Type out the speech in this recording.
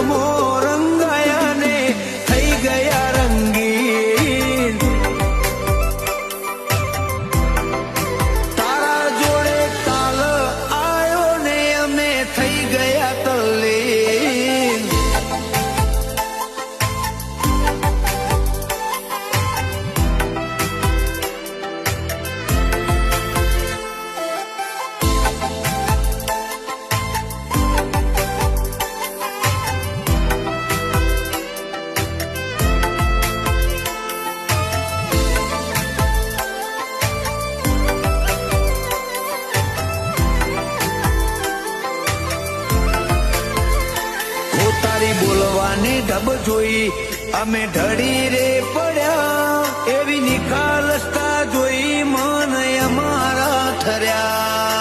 પદમો રંગાયા ને થઈ ગયા રંગીન. તારા જોડે કાલ આયો ને અમે થઈ ગયા તલ્લીન. તારી બોલવાની ઢબ જોઈ અમે ઢળી રે પડ્યા. એવી નિખાલસતા જોઈ મન અમારા ઠર્યા.